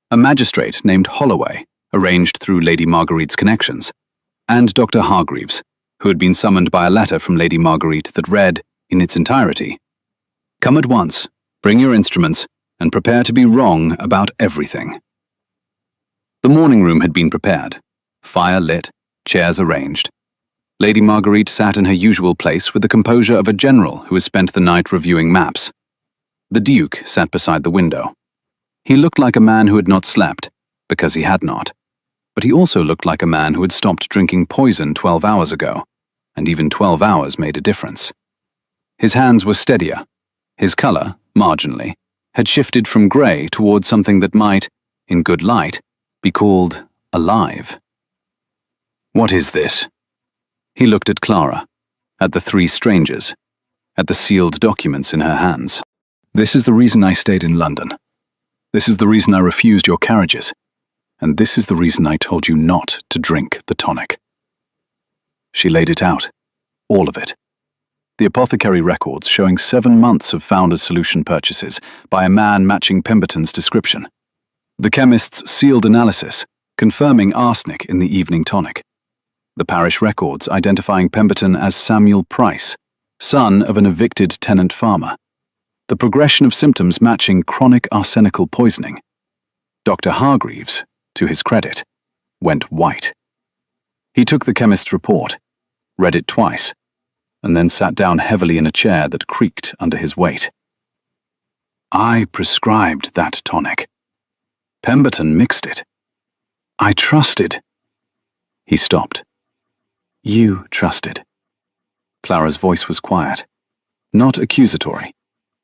A magistrate named Holloway, arranged through Lady Marguerite's connections. And Dr. Hargreaves, who had been summoned by a letter from Lady Marguerite that read, in its entirety, "Come at once, bring your instruments, and prepare to be wrong about everything." The morning room had been prepared, fire lit, chairs arranged. Lady Marguerite sat in her usual place with the composure of a general who has spent the night reviewing maps. The Duke sat beside the window. He looked like a man who had not slept, because he had not. But he also looked like a man who had stopped drinking poison 12 hours ago, and even 12 hours made a difference. His hands were steadier. His colour, marginally, had shifted from grey towards something that might, in good light, be called alive. "What is this?" He looked at Clara, at the 3 strangers, at the sealed documents in her hands. "This is the reason I stayed in London. This is the reason I refused your carriages. And this is the reason I told you not to drink the tonic." She laid it out, all of it. The apothecary records showing 7 months of Founder's Solution purchases by a man matching Pemberton's description. The chemist's sealed analysis, confirming arsenic in the evening tonic. The parish records identifying Pemberton as Samuel Price, son of an evicted tenant farmer. The progression of symptoms matching chronic arsenical poisoning. Dr. Hargreaves, to his credit, went white. He took the chemist's report, read it twice, and then sat down heavily in a chair that creaked under his weight. "I prescribed that tonic. Pemberton mixed it. I trusted." He stopped. "You trusted." Clara's voice was quiet, not accusatory,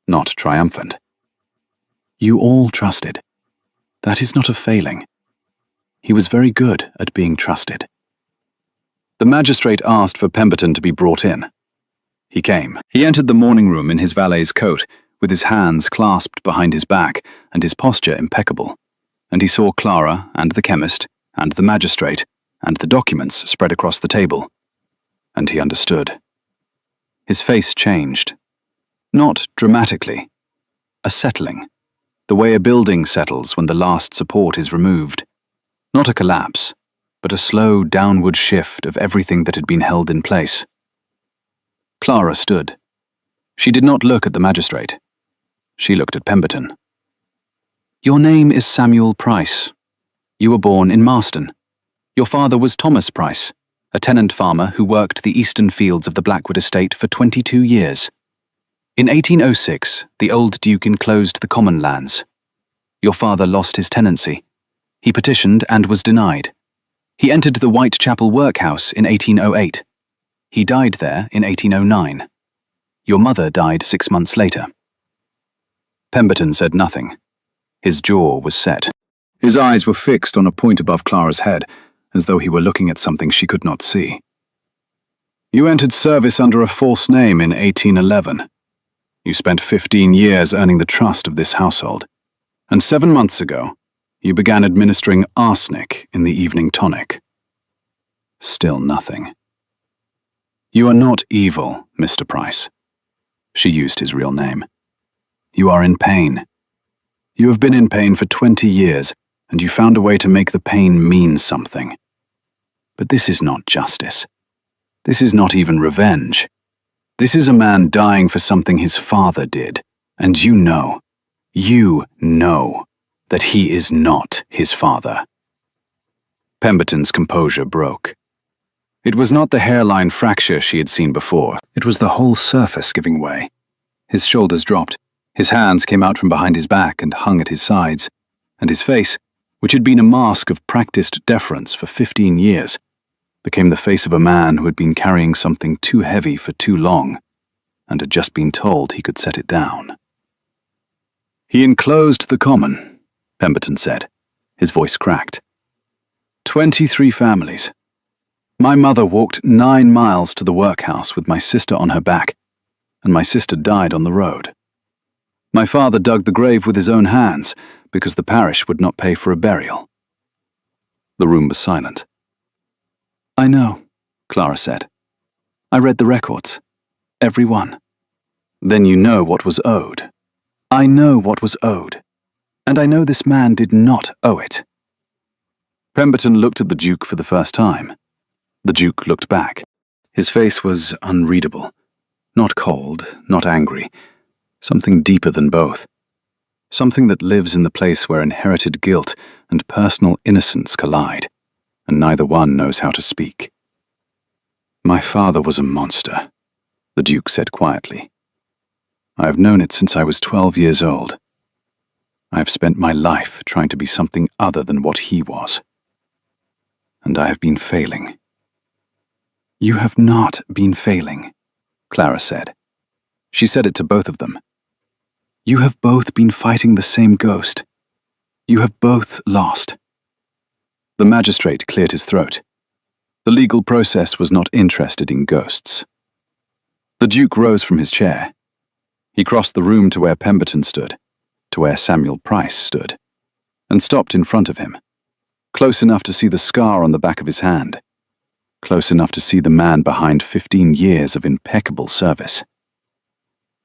not triumphant. "You all trusted. That is not a failing. He was very good at being trusted." The magistrate asked for Pemberton to be brought in. He came. He entered the morning room in his valet's coat, with his hands clasped behind his back and his posture impeccable, and he saw Clara and the chemist and the magistrate and the documents spread across the table. And he understood. His face changed. Not dramatically. A settling. The way a building settles when the last support is removed. Not a collapse, but a slow downward shift of everything that had been held in place. Clara stood. She did not look at the magistrate. She looked at Pemberton. "Your name is Samuel Price. You were born in Marston. Your father was Thomas Price, a tenant farmer who worked the eastern fields of the Blackwood estate for 22 years. In 1806, the old Duke enclosed the common lands. Your father lost his tenancy. He petitioned and was denied. He entered the Whitechapel workhouse in 1808. He died there in 1809. Your mother died 6 months later." Pemberton said nothing. His jaw was set. His eyes were fixed on a point above Clara's head, as though he were looking at something she could not see. "You entered service under a false name in 1811. You spent 15 years earning the trust of this household, and 7 months ago, you began administering arsenic in the evening tonic." Still nothing. "You are not evil, Mr. Price." She used his real name. "You are in pain. You have been in pain for 20 years, and you found a way to make the pain mean something. But this is not justice. This is not even revenge. This is a man dying for something his father did, and you know that he is not his father." Pemberton's composure broke. It was not the hairline fracture she had seen before. It was the whole surface giving way. His shoulders dropped. His hands came out from behind his back and hung at his sides. and his face, which had been a mask of practiced deference for 15 years, became the face of a man who had been carrying something too heavy for too long, and had just been told he could set it down. "He enclosed the common," Pemberton said. His voice cracked. 23 families. My mother walked 9 miles to the workhouse with my sister on her back, and my sister died on the road. My father dug the grave with his own hands because the parish would not pay for a burial. The room was silent. "I know," Clara said. "I read the records. Every one." "Then you know what was owed." "I know what was owed. And I know this man did not owe it." Pemberton looked at the Duke for the first time. The Duke looked back. His face was unreadable. Not cold, not angry. Something deeper than both. Something that lives in the place where inherited guilt and personal innocence collide, and neither one knows how to speak. "My father was a monster," the Duke said quietly. "I have known it since I was 12 years old. I have spent my life trying to be something other than what he was. And I have been failing." "You have not been failing," Clara said. She said it to both of them. "You have both been fighting the same ghost. You have both lost." The magistrate cleared his throat. The legal process was not interested in ghosts. The Duke rose from his chair. He crossed the room to where Pemberton stood, to where Samuel Price stood, and stopped in front of him, close enough to see the scar on the back of his hand, close enough to see the man behind 15 years of impeccable service.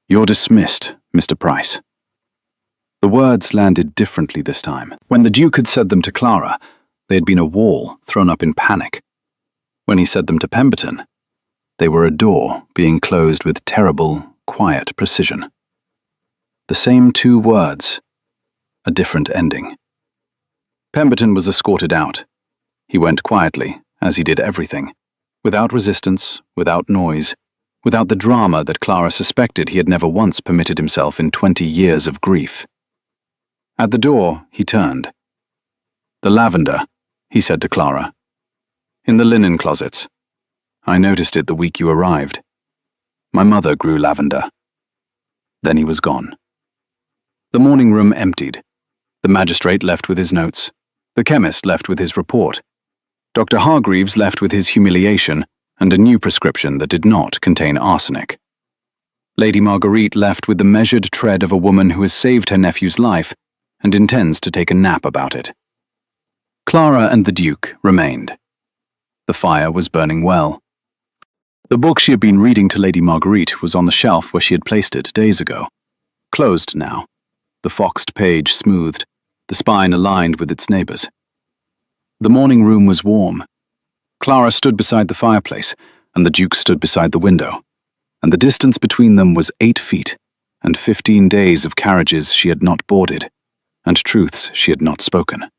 "You're dismissed, Mr. Price." The words landed differently this time. When the Duke had said them to Clara, they had been a wall thrown up in panic. When he said them to Pemberton, they were a door being closed with terrible, quiet precision. The same 2 words, a different ending. Pemberton was escorted out. He went quietly, as he did everything, without resistance, without noise, without the drama that Clara suspected he had never once permitted himself in 20 years of grief. At the door, he turned. "The lavender," he said to Clara. "In the linen closets. I noticed it the week you arrived. My mother grew lavender." Then he was gone. The morning room emptied. The magistrate left with his notes. The chemist left with his report. Dr. Hargreaves left with his humiliation and a new prescription that did not contain arsenic. Lady Marguerite left with the measured tread of a woman who has saved her nephew's life and intends to take a nap about it. Clara and the Duke remained. The fire was burning well. The book she had been reading to Lady Marguerite was on the shelf where she had placed it days ago. Closed now, the foxed page smoothed, the spine aligned with its neighbors. The morning room was warm. Clara stood beside the fireplace, and the Duke stood beside the window, and the distance between them was 8 feet, and 15 days of carriages she had not boarded, and truths she had not spoken.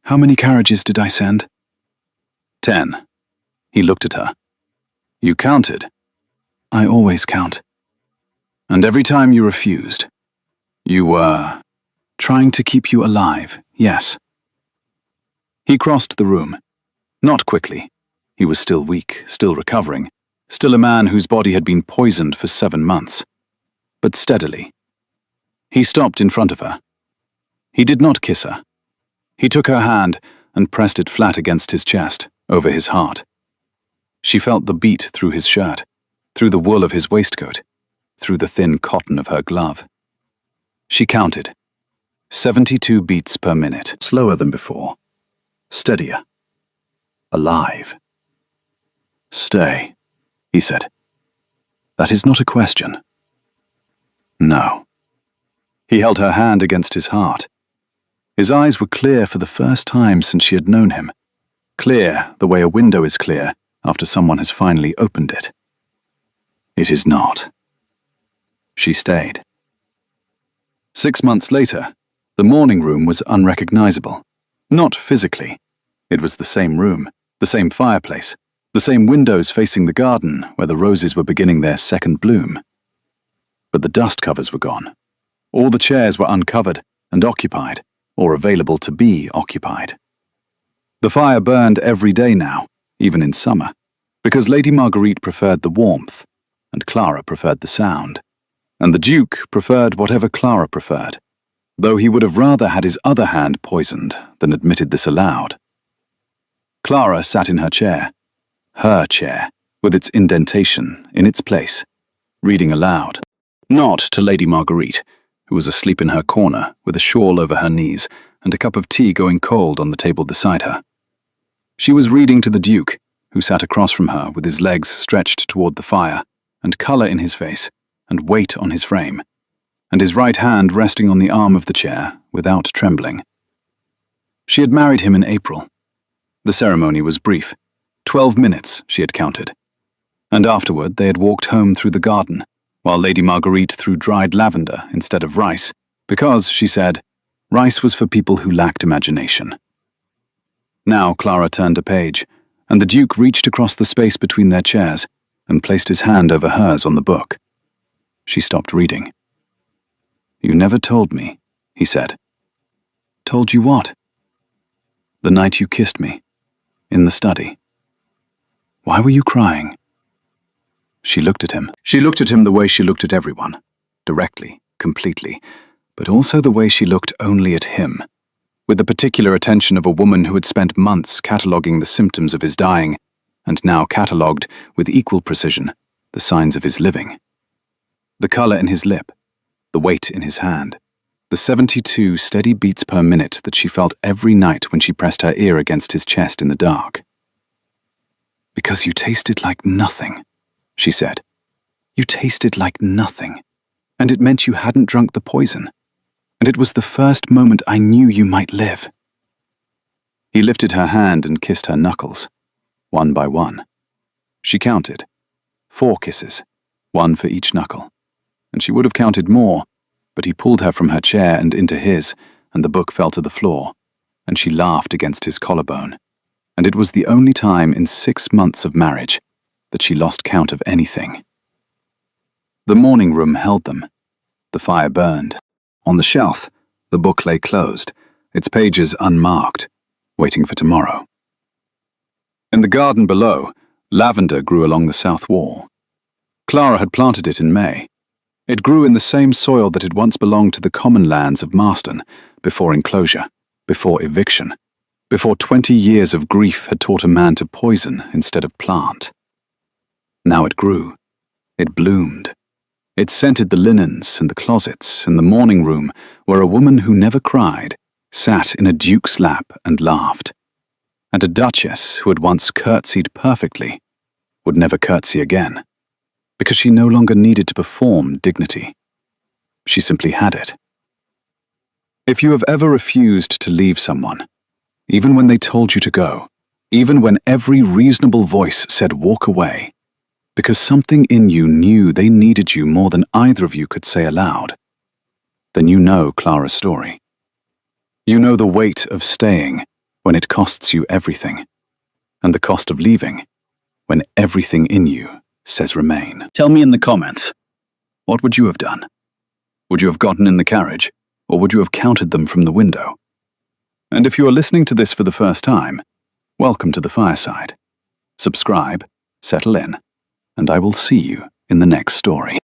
"How many carriages did I send?" 10. He looked at her. "You counted." "I always count." "And every time you refused. You were trying to keep you alive, yes." He crossed the room. Not quickly. He was still weak, still recovering, still a man whose body had been poisoned for 7 months. But steadily. He stopped in front of her. He did not kiss her. He took her hand and pressed it flat against his chest, over his heart. She felt the beat through his shirt, through the wool of his waistcoat, through the thin cotton of her glove. She counted. 72 beats per minute, slower than before. Steadier. Alive. "Stay," he said. "That is not a question." "No." He held her hand against his heart. His eyes were clear for the first time since she had known him. Clear the way a window is clear after someone has finally opened it. "It is not." She stayed. 6 months later, the morning room was unrecognizable. Not physically. It was the same room, the same fireplace, the same windows facing the garden where the roses were beginning their second bloom. But the dust covers were gone. All the chairs were uncovered, and occupied, or available to be occupied. The fire burned every day now, even in summer, because Lady Marguerite preferred the warmth, and Clara preferred the sound, and the Duke preferred whatever Clara preferred, though he would have rather had his other hand poisoned than admitted this aloud. Clara sat in her chair, with its indentation in its place, reading aloud. Not to Lady Marguerite, who was asleep in her corner with a shawl over her knees and a cup of tea going cold on the table beside her. She was reading to the Duke, who sat across from her with his legs stretched toward the fire, and colour in his face, and weight on his frame, and his right hand resting on the arm of the chair without trembling. She had married him in April. The ceremony was brief. 12 minutes, she had counted. And afterward they had walked home through the garden, while Lady Marguerite threw dried lavender instead of rice, because, she said, rice was for people who lacked imagination. Now Clara turned a page, and the Duke reached across the space between their chairs and placed his hand over hers on the book. She stopped reading. "You never told me," he said. "Told you what?" "The night you kissed me, in the study. Why were you crying?" She looked at him. She looked at him the way she looked at everyone, directly, completely, but also the way she looked only at him, with the particular attention of a woman who had spent months cataloguing the symptoms of his dying, and now catalogued, with equal precision, the signs of his living. The colour in his lip, the weight in his hand, the 72 steady beats per minute that she felt every night when she pressed her ear against his chest in the dark. "Because you tasted like nothing," she said. "You tasted like nothing, and it meant you hadn't drunk the poison, and it was the first moment I knew you might live." He lifted her hand and kissed her knuckles, one by one. She counted. 4 kisses, 1 for each knuckle, and she would have counted more, but he pulled her from her chair and into his, and the book fell to the floor, and she laughed against his collarbone, and it was the only time in 6 months of marriage that she lost count of anything. The morning room held them. The fire burned. On the shelf, the book lay closed, its pages unmarked, waiting for tomorrow. In the garden below, lavender grew along the south wall. Clara had planted it in May. It grew in the same soil that had once belonged to the common lands of Marston, before enclosure, before eviction, before 20 years of grief had taught a man to poison instead of plant. Now it grew. It bloomed. It scented the linens and the closets and the morning room where a woman who never cried sat in a duke's lap and laughed, and a duchess who had once curtsied perfectly would never curtsy again, because she no longer needed to perform dignity. She simply had it. If you have ever refused to leave someone, even when they told you to go, even when every reasonable voice said walk away, because something in you knew they needed you more than either of you could say aloud, then you know Clara's story. You know the weight of staying when it costs you everything, and the cost of leaving when everything in you says remain. Tell me in the comments, what would you have done? Would you have gotten in the carriage, or would you have counted them from the window? And if you are listening to this for the first time, welcome to the fireside. Subscribe, settle in, and I will see you in the next story.